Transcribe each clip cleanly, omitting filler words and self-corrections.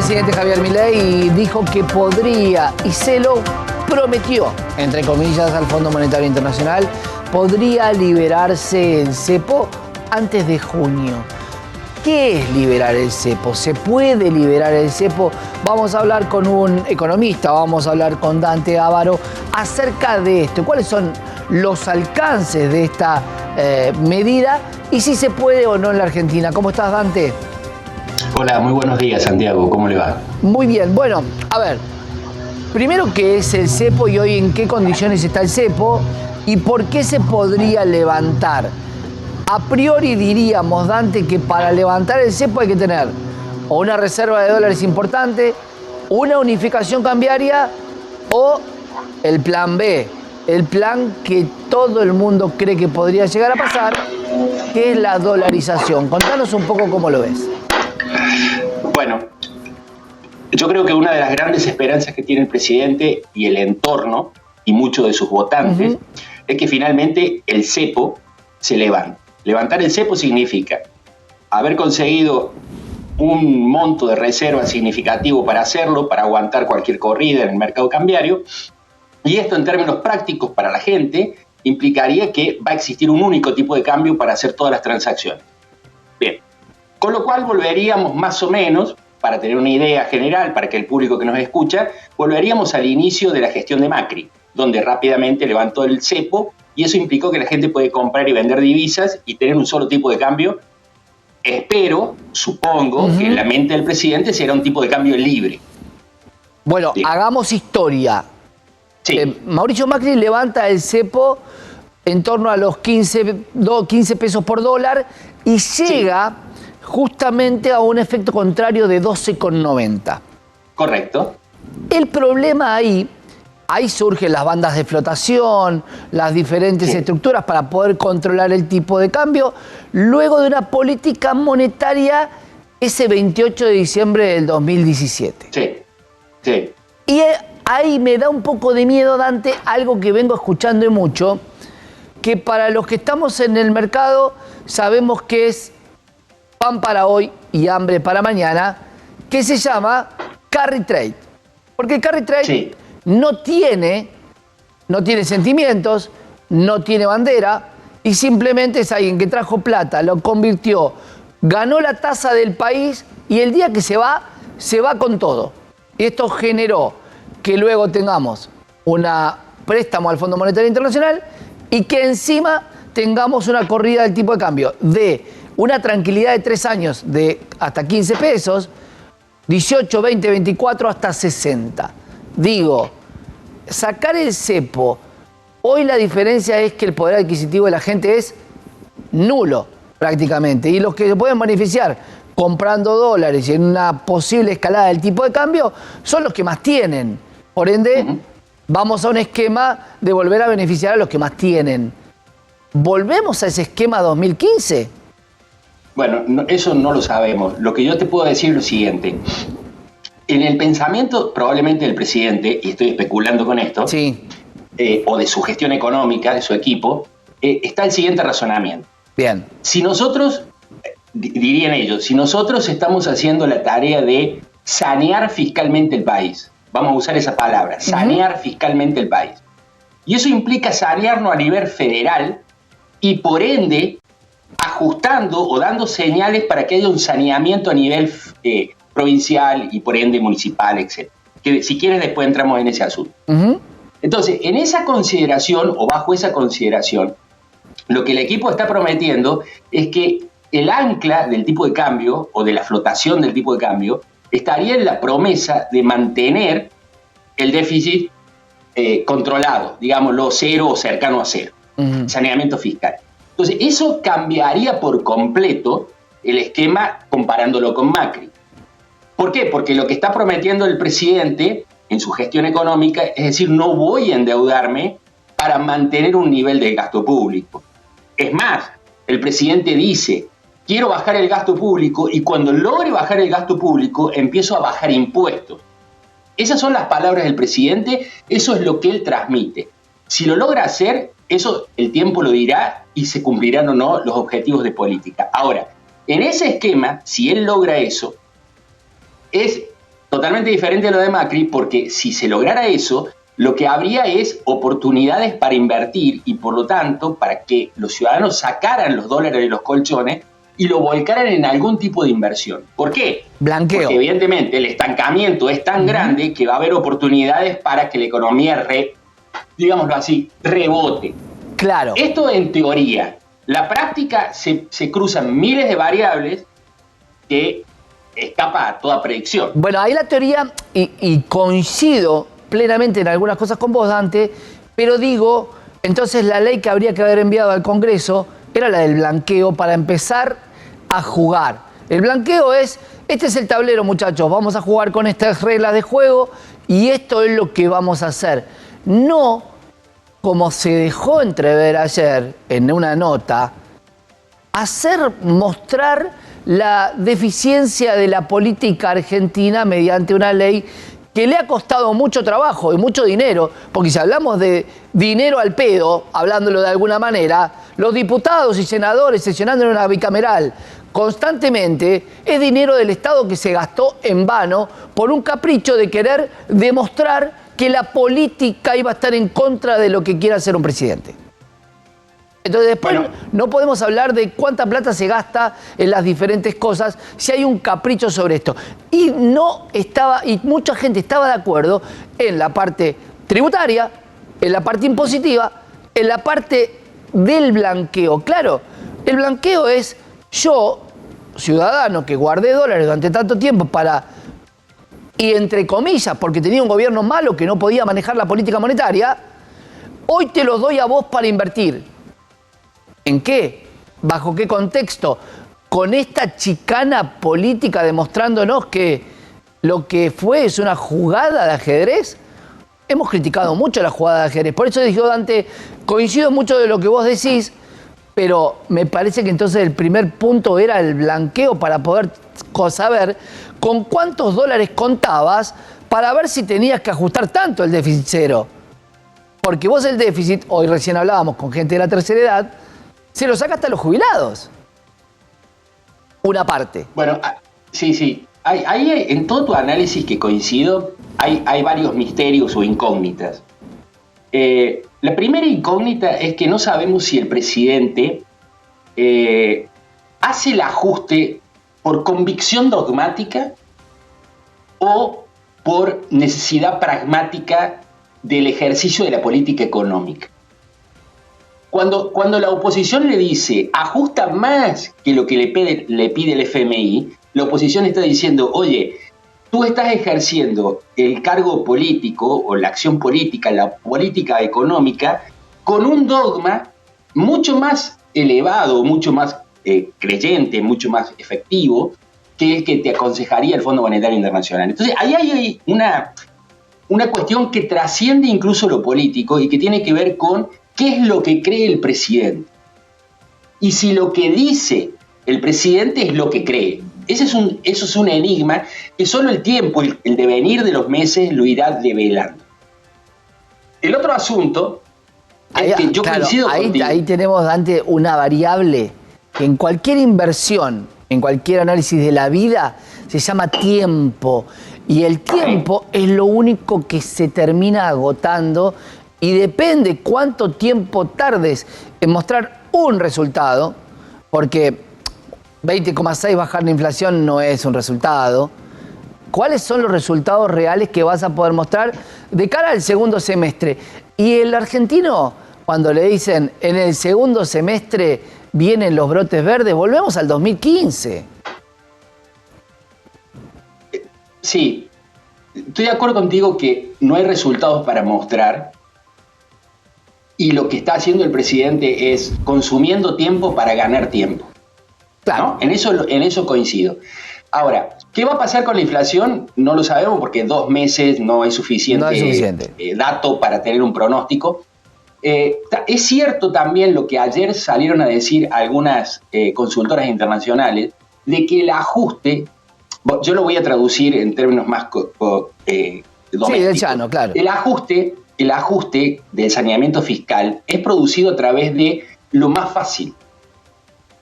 presidente Javier Milei dijo que podría, y se lo prometió, entre comillas, al Fondo Monetario Internacional, podría liberarse el cepo antes de junio. ¿Qué es liberar el cepo? ¿Se puede liberar el cepo? Vamos a hablar con un economista, vamos a hablar con Dante Ávaro acerca de esto. ¿Cuáles son los alcances de esta medida y si se puede o no en la Argentina? ¿Cómo estás, Dante? Hola, muy buenos días, Santiago. ¿Cómo le va? Muy bien. Bueno, a ver, primero, ¿qué es el cepo y hoy en qué condiciones está el cepo y por qué se podría levantar? A priori diríamos, Dante, que para levantar el cepo hay que tener o una reserva de dólares importante, una unificación cambiaria o el plan B, el plan que todo el mundo cree que podría llegar a pasar, que es la dolarización. Contanos un poco cómo lo ves. Bueno, yo creo que una de las grandes esperanzas que tiene el presidente y el entorno y muchos de sus votantes es que finalmente el cepo se levante. Levantar el cepo significa haber conseguido un monto de reserva significativo para hacerlo, para aguantar cualquier corrida en el mercado cambiario, y esto en términos prácticos para la gente implicaría que va a existir un único tipo de cambio para hacer todas las transacciones. Bien, con lo cual volveríamos más o menos, para tener una idea general, para que el público que nos escucha, volveríamos al inicio de la gestión de Macri, donde rápidamente levantó el cepo y eso implicó que la gente puede comprar y vender divisas y tener un solo tipo de cambio. Espero, supongo, que en la mente del presidente será un tipo de cambio libre. Bueno, sí. Hagamos historia. Sí. Mauricio Macri levanta el cepo en torno a los 15 pesos por dólar y llega justamente a un efecto contrario de 12,90. Correcto. El problema ahí surgen las bandas de flotación, las diferentes estructuras para poder controlar el tipo de cambio, luego de una política monetaria ese 28 de diciembre del 2017. Sí. Y ahí me da un poco de miedo, Dante, algo que vengo escuchando y mucho, que para los que estamos en el mercado sabemos que es pan para hoy y hambre para mañana, que se llama carry trade. Porque el carry trade no tiene sentimientos, no tiene bandera y simplemente es alguien que trajo plata, lo convirtió, ganó la tasa del país y el día que se va con todo. Y esto generó que luego tengamos un préstamo al Fondo Monetario Internacional y que encima tengamos una corrida del tipo de cambio de una tranquilidad de 3 años de hasta 15 pesos, 18, 20, 24 hasta 60. Digo, sacar el cepo, hoy la diferencia es que el poder adquisitivo de la gente es nulo prácticamente. Y los que se pueden beneficiar comprando dólares y en una posible escalada del tipo de cambio son los que más tienen. Por ende, vamos a un esquema de volver a beneficiar a los que más tienen. ¿Volvemos a ese esquema 2015? Bueno, eso no lo sabemos. Lo que yo te puedo decir es lo siguiente. En el pensamiento probablemente del presidente, y estoy especulando con esto, o de su gestión económica, de su equipo, está el siguiente razonamiento. Bien. Si nosotros, dirían ellos, si nosotros estamos haciendo la tarea de sanear fiscalmente el país, vamos a usar esa palabra, sanear fiscalmente el país, y eso implica sanearnos a nivel federal y por ende ajustando o dando señales para que haya un saneamiento a nivel provincial y por ende municipal, etc. Que si quieres después entramos en ese asunto. Entonces, en esa consideración o bajo esa consideración, lo que el equipo está prometiendo es que el ancla del tipo de cambio o de la flotación del tipo de cambio estaría en la promesa de mantener el déficit controlado, digámoslo, cero o cercano a cero, saneamiento fiscal. Entonces, eso cambiaría por completo el esquema comparándolo con Macri. ¿Por qué? Porque lo que está prometiendo el presidente en su gestión económica es decir, no voy a endeudarme para mantener un nivel de gasto público. Es más, el presidente dice, quiero bajar el gasto público y cuando logre bajar el gasto público empiezo a bajar impuestos. Esas son las palabras del presidente, eso es lo que él transmite. Si lo logra hacer, eso el tiempo lo dirá y se cumplirán o no los objetivos de política. Ahora, en ese esquema, si él logra eso, es Totalmente diferente a lo de Macri, porque si se lograra eso, lo que habría es oportunidades para invertir y por lo tanto para que los ciudadanos sacaran los dólares de los colchones y lo volcaran en algún tipo de inversión. ¿Por qué? Blanqueo. Porque evidentemente el estancamiento es tan grande que va a haber oportunidades para que la economía, digámoslo así, rebote. Claro. Esto en teoría. La práctica se cruzan miles de variables que escapa a toda predicción. Bueno, ahí la teoría, y coincido plenamente en algunas cosas con vos, Dante, pero digo, entonces la ley que habría que haber enviado al Congreso era la del blanqueo para empezar a jugar. El blanqueo es, este es el tablero, muchachos, vamos a jugar con estas reglas de juego y esto es lo que vamos a hacer. No, como se dejó entrever ayer en una nota, mostrar la deficiencia de la política argentina mediante una ley que le ha costado mucho trabajo y mucho dinero, porque si hablamos de dinero al pedo, hablándolo de alguna manera, los diputados y senadores sesionando en una bicameral constantemente es dinero del Estado que se gastó en vano por un capricho de querer demostrar que la política iba a estar en contra de lo que quiera hacer un presidente. Entonces después no podemos hablar de cuánta plata se gasta en las diferentes cosas si hay un capricho sobre esto. Y mucha gente estaba de acuerdo en la parte tributaria, en la parte impositiva, en la parte del blanqueo. Claro, el blanqueo es yo, ciudadano que guardé dólares durante tanto tiempo y entre comillas, porque tenía un gobierno malo que no podía manejar la política monetaria, hoy te los doy a vos para invertir. ¿En qué? ¿Bajo qué contexto? Con esta chicana política demostrándonos que lo que fue es una jugada de ajedrez. Hemos criticado mucho la jugada de ajedrez. Por eso dijo Dante, coincido mucho de lo que vos decís, pero me parece que entonces el primer punto era el blanqueo para poder saber con cuántos dólares contabas para ver si tenías que ajustar tanto el déficit cero. Porque vos el déficit, hoy recién hablábamos con gente de la tercera edad, se lo saca hasta los jubilados. Una parte. Bueno, sí. Ahí en todo tu análisis que coincido, hay varios misterios o incógnitas. La primera incógnita es que no sabemos si el presidente hace el ajuste por convicción dogmática o por necesidad pragmática del ejercicio de la política económica. Cuando la oposición le dice ajusta más que lo que le pide el FMI, la oposición está diciendo, oye, tú estás ejerciendo el cargo político o la acción política, la política económica, con un dogma mucho más elevado, mucho más creyente, mucho más efectivo que el que te aconsejaría el Fondo Monetario Internacional. Entonces, ahí hay una cuestión que trasciende incluso lo político y que tiene que ver con qué es lo que cree el presidente. Y si lo que dice el presidente es lo que cree. Eso es un enigma que solo el tiempo, el devenir de los meses lo irá develando. El otro asunto es que yo coincido contigo. Ahí tenemos, Dante, una variable que en cualquier inversión, en cualquier análisis de la vida, se llama tiempo. Y el tiempo es lo único que se termina agotando y depende cuánto tiempo tardes en mostrar un resultado, porque 20,6 bajar la inflación no es un resultado. ¿Cuáles son los resultados reales que vas a poder mostrar de cara al segundo semestre? Y el argentino, cuando le dicen en el segundo semestre vienen los brotes verdes, volvemos al 2015. Sí, estoy de acuerdo contigo que no hay resultados para mostrar y lo que está haciendo el presidente es consumiendo tiempo para ganar tiempo. Claro. ¿No? En eso coincido. Ahora, ¿qué va a pasar con la inflación? No lo sabemos porque 2 meses no es suficiente, dato para tener un pronóstico. Es cierto también lo que ayer salieron a decir algunas consultoras internacionales de que el ajuste, yo lo voy a traducir en términos más domésticos. Sí, del llano, claro. El ajuste del saneamiento fiscal es producido a través de lo más fácil.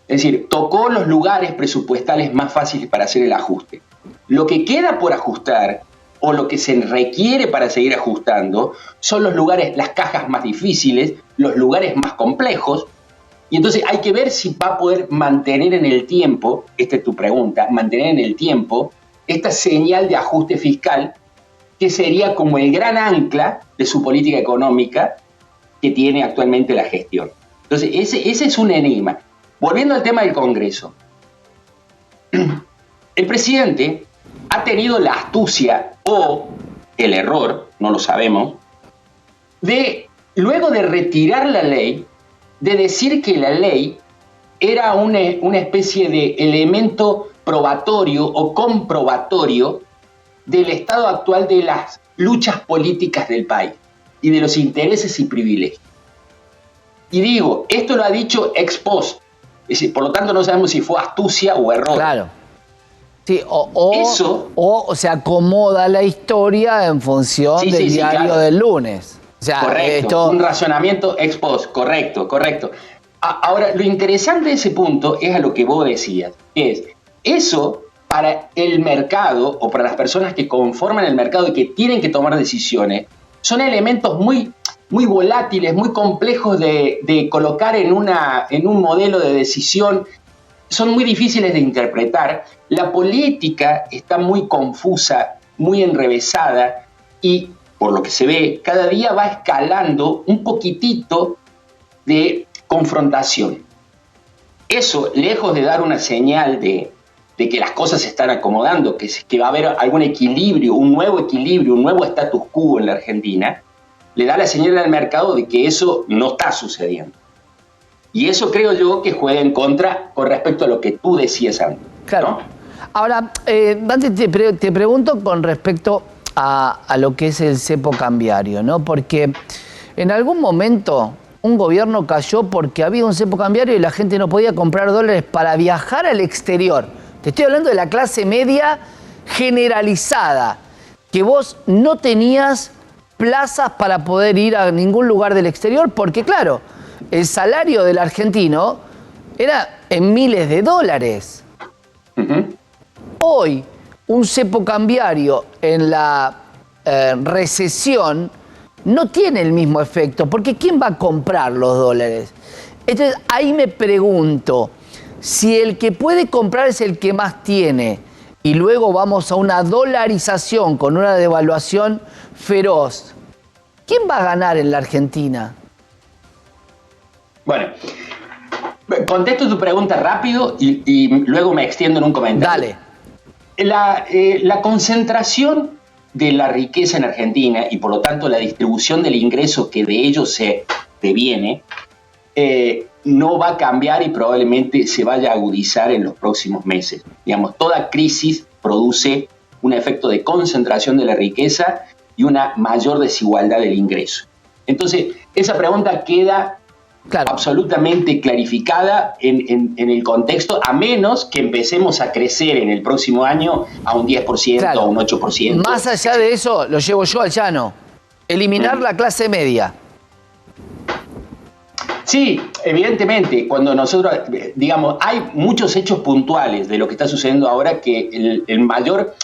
Es decir, tocó los lugares presupuestales más fáciles para hacer el ajuste. Lo que queda por ajustar o lo que se requiere para seguir ajustando son los lugares, las cajas más difíciles, los lugares más complejos. Y entonces hay que ver si va a poder mantener en el tiempo, esta es tu pregunta, mantener en el tiempo esta señal de ajuste fiscal que sería como el gran ancla de su política económica que tiene actualmente la gestión. Entonces ese es un enigma. Volviendo al tema del Congreso. El presidente ha tenido la astucia o el error, no lo sabemos, de luego de retirar la ley, de decir que la ley era una especie de elemento probatorio o comprobatorio del estado actual de las luchas políticas del país y de los intereses y privilegios. Y digo, esto lo ha dicho ex post, es decir, por lo tanto no sabemos si fue astucia o error. Claro. Sí, o se acomoda la historia en función del diario claro. del lunes. O sea, correcto, un razonamiento ex post, correcto. Ahora, lo interesante de ese punto es a lo que vos decías, que es eso para el mercado o para las personas que conforman el mercado y que tienen que tomar decisiones, son elementos muy volátiles, muy complejos de colocar en un modelo de decisión, son muy difíciles de interpretar. La política está muy confusa, muy enrevesada y, por lo que se ve, cada día va escalando un poquitito de confrontación. Eso, lejos de dar una señal de que las cosas se están acomodando, que va a haber algún equilibrio, un nuevo status quo en la Argentina, le da la señal al mercado de que eso no está sucediendo. Y eso creo yo que juega en contra con respecto a lo que tú decías antes. Claro. ¿No? Ahora, Dante, te pregunto con respecto a lo que es el cepo cambiario, ¿no? Porque en algún momento un gobierno cayó porque había un cepo cambiario y la gente no podía comprar dólares para viajar al exterior. Te estoy hablando de la clase media generalizada, que vos no tenías plazas para poder ir a ningún lugar del exterior porque, claro, el salario del argentino era en miles de dólares. Uh-huh. Hoy, un cepo cambiario en la recesión no tiene el mismo efecto, porque ¿quién va a comprar los dólares? Entonces, ahí me pregunto, si el que puede comprar es el que más tiene, y luego vamos a una dolarización con una devaluación feroz, ¿quién va a ganar en la Argentina? Bueno, contesto tu pregunta rápido y luego me extiendo en un comentario. Dale. La concentración de la riqueza en Argentina y por lo tanto la distribución del ingreso que de ello se deviene no va a cambiar y probablemente se vaya a agudizar en los próximos meses. Digamos, toda crisis produce un efecto de concentración de la riqueza y una mayor desigualdad del ingreso. Entonces, esa pregunta queda absolutamente clarificada en el contexto, a menos que empecemos a crecer en el próximo año a un 10%, a un 8%. Más allá de eso, lo llevo yo al llano. Eliminar la clase media. Sí, evidentemente, cuando nosotros, digamos, hay muchos hechos puntuales de lo que está sucediendo ahora que el mayor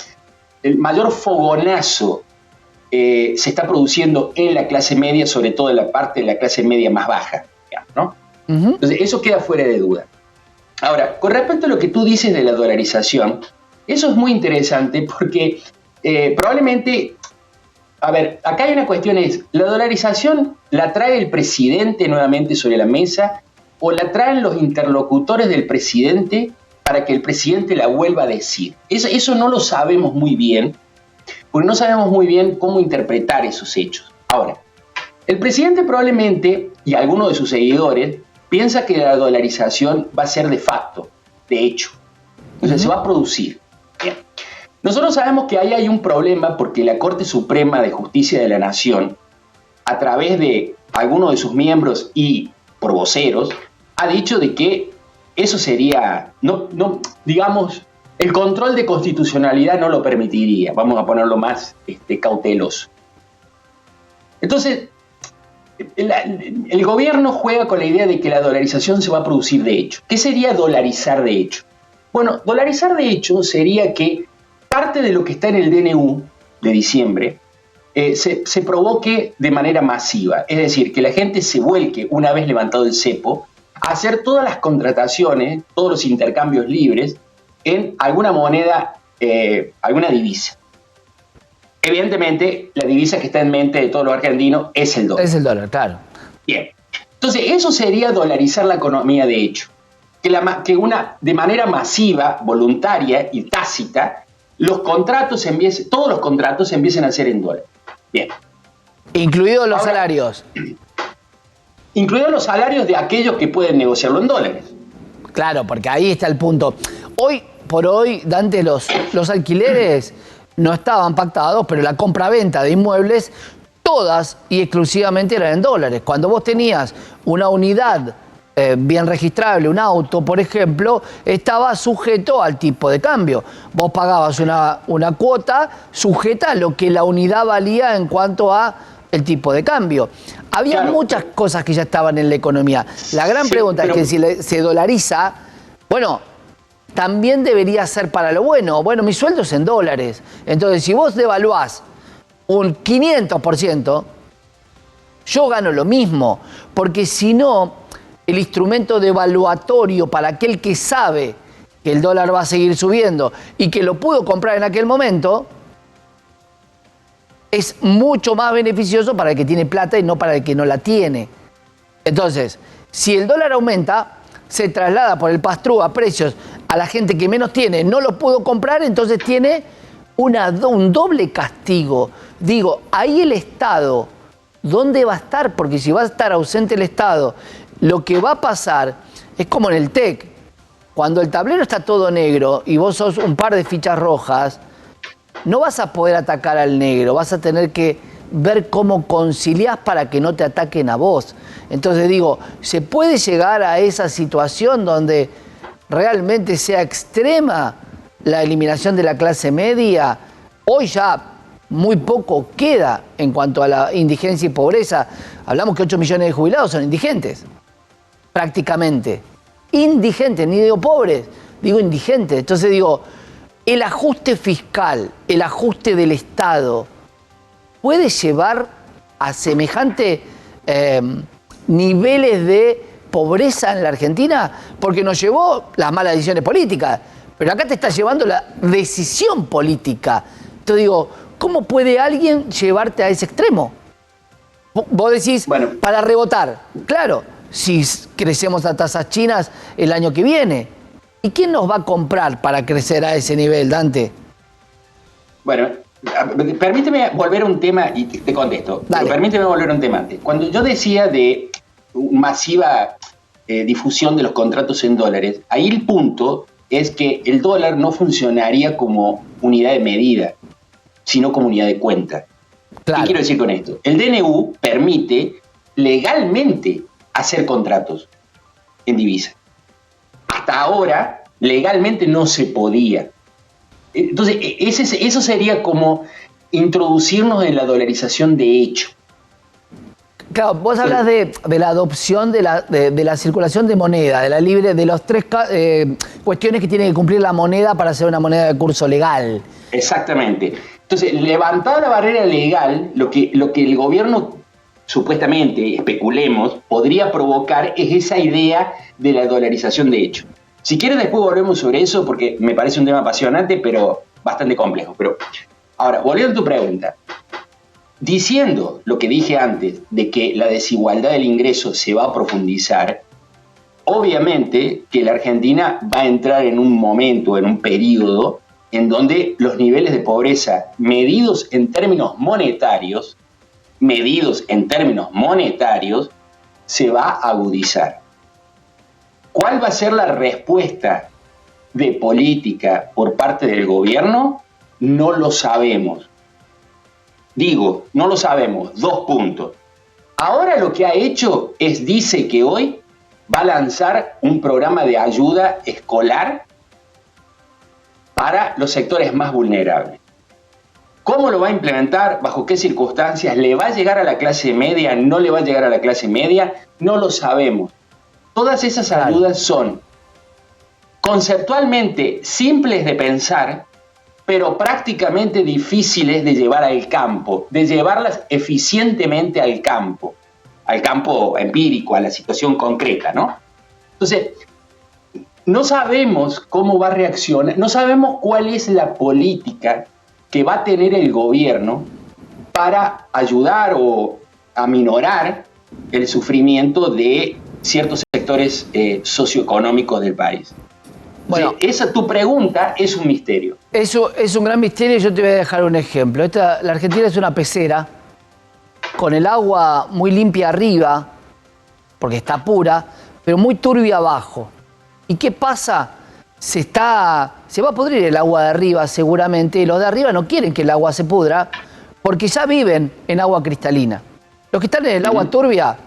fogonazo se está produciendo en la clase media, sobre todo en la parte de la clase media más baja, ¿no? Uh-huh. Entonces, eso queda fuera de duda. Ahora, con respecto a lo que tú dices de la dolarización, eso es muy interesante porque probablemente, a ver, acá hay una cuestión, ¿la dolarización la trae el presidente nuevamente sobre la mesa o la traen los interlocutores del presidente para que el presidente la vuelva a decir? Eso no lo sabemos muy bien, porque no sabemos muy bien cómo interpretar esos hechos. Ahora, el presidente probablemente, y algunos de sus seguidores, piensa que la dolarización va a ser de facto, de hecho. O sea, se va a producir. Bien. Nosotros sabemos que ahí hay un problema porque la Corte Suprema de Justicia de la Nación, a través de algunos de sus miembros y por voceros, ha dicho de que eso sería, digamos, el control de constitucionalidad no lo permitiría. Vamos a ponerlo más cauteloso. Entonces, el gobierno juega con la idea de que la dolarización se va a producir de hecho. ¿Qué sería dolarizar de hecho? Bueno, dolarizar de hecho sería que parte de lo que está en el DNU de diciembre se provoque de manera masiva. Es decir, que la gente se vuelque, una vez levantado el cepo, a hacer todas las contrataciones, todos los intercambios libres en alguna moneda, alguna divisa. Evidentemente, la divisa que está en mente de todos los argentinos es el dólar. Es el dólar, claro. Bien. Entonces, eso sería dolarizar la economía de hecho. De manera masiva, voluntaria y tácita, todos los contratos se empiecen a hacer en dólar. Bien. Incluidos los salarios. Incluidos los salarios de aquellos que pueden negociarlo en dólares. Claro, porque ahí está el punto. Hoy por hoy, Dante, los alquileres no estaban pactados, pero la compra-venta de inmuebles, todas y exclusivamente eran en dólares. Cuando vos tenías una unidad bien registrable, un auto, por ejemplo, estaba sujeto al tipo de cambio. Vos pagabas una cuota sujeta a lo que la unidad valía en cuanto a el tipo de cambio. Había muchas cosas que ya estaban en la economía. La gran pregunta es que si se dolariza, bueno, también debería ser para lo bueno. Bueno, mi sueldo es en dólares. Entonces, si vos devaluás un 500%, yo gano lo mismo. Porque si no, el instrumento devaluatorio para aquel que sabe que el dólar va a seguir subiendo y que lo pudo comprar en aquel momento, es mucho más beneficioso para el que tiene plata y no para el que no la tiene. Entonces, si el dólar aumenta, se traslada por el pass-through a precios a la gente que menos tiene, no lo pudo comprar, entonces tiene un doble castigo. Digo, ahí el Estado, ¿dónde va a estar? Porque si va a estar ausente el Estado, lo que va a pasar es como en el TEC. Cuando el tablero está todo negro y vos sos un par de fichas rojas, no vas a poder atacar al negro, vas a tener que ver cómo conciliás para que no te ataquen a vos. Entonces digo, ¿se puede llegar a esa situación donde realmente sea extrema la eliminación de la clase media? Hoy ya muy poco queda en cuanto a la indigencia y pobreza. Hablamos que 8 millones de jubilados son indigentes, prácticamente. Indigentes, ni digo pobres, digo indigentes. Entonces digo, el ajuste fiscal, el ajuste del Estado, ¿puede llevar a semejante niveles de pobreza en la Argentina? Porque nos llevó las malas decisiones políticas, pero acá te está llevando la decisión política. Entonces digo, ¿cómo puede alguien llevarte a ese extremo? Vos decís, bueno, para rebotar, claro, si crecemos a tasas chinas el año que viene, ¿y quién nos va a comprar para crecer a ese nivel, Dante? Bueno, permíteme volver a un tema y te contesto. Pero permíteme volver a un tema antes. Cuando yo decía de masiva difusión de los contratos en dólares, ahí el punto es que el dólar no funcionaría como unidad de medida, sino como unidad de cuenta. Claro. ¿Qué quiero decir con esto? El DNU permite legalmente hacer contratos en divisa. Hasta ahora, legalmente no se podía. Entonces, eso sería como introducirnos en la dolarización de hecho. Claro, vos hablas de la adopción de la circulación de moneda, de la libre, de las tres cuestiones que tiene que cumplir la moneda para ser una moneda de curso legal. Exactamente. Entonces, levantada la barrera legal, lo que el gobierno supuestamente, especulemos, podría provocar es esa idea de la dolarización de hecho. Si quieres después volvemos sobre eso porque me parece un tema apasionante, pero bastante complejo. Pero ahora, volviendo a tu pregunta, diciendo lo que dije antes de que la desigualdad del ingreso se va a profundizar, obviamente que la Argentina va a entrar en un momento, en un periodo, en donde los niveles de pobreza medidos en términos monetarios, se va a agudizar. ¿Cuál va a ser la respuesta de política por parte del gobierno? No lo sabemos. Digo, no lo sabemos. 2 puntos. Ahora lo que ha hecho dice que hoy va a lanzar un programa de ayuda escolar para los sectores más vulnerables. ¿Cómo lo va a implementar? ¿Bajo qué circunstancias? ¿Le va a llegar a la clase media? ¿No le va a llegar a la clase media? No lo sabemos. Todas esas ayudas son conceptualmente simples de pensar, pero prácticamente difíciles de llevar al campo, de llevarlas eficientemente al campo empírico, a la situación concreta, ¿no? Entonces, no sabemos cómo va a reaccionar, no sabemos cuál es la política que va a tener el gobierno para ayudar o aminorar el sufrimiento de ciertos sectores socioeconómicos del país. Bueno, tu pregunta es un misterio. Eso es un gran misterio y yo te voy a dejar un ejemplo. La Argentina es una pecera con el agua muy limpia arriba, porque está pura, pero muy turbia abajo. ¿Y qué pasa? Se va a pudrir el agua de arriba seguramente, y los de arriba no quieren que el agua se pudra, porque ya viven en agua cristalina. Los que están en el agua turbia,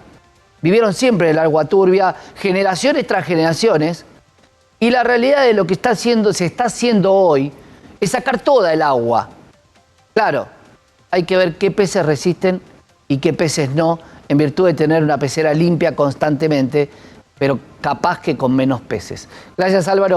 vivieron siempre en el agua turbia, generaciones tras generaciones, y la realidad de lo que se está haciendo hoy es sacar toda el agua. Claro, hay que ver qué peces resisten y qué peces no, en virtud de tener una pecera limpia constantemente, pero capaz que con menos peces. Gracias, Álvaro.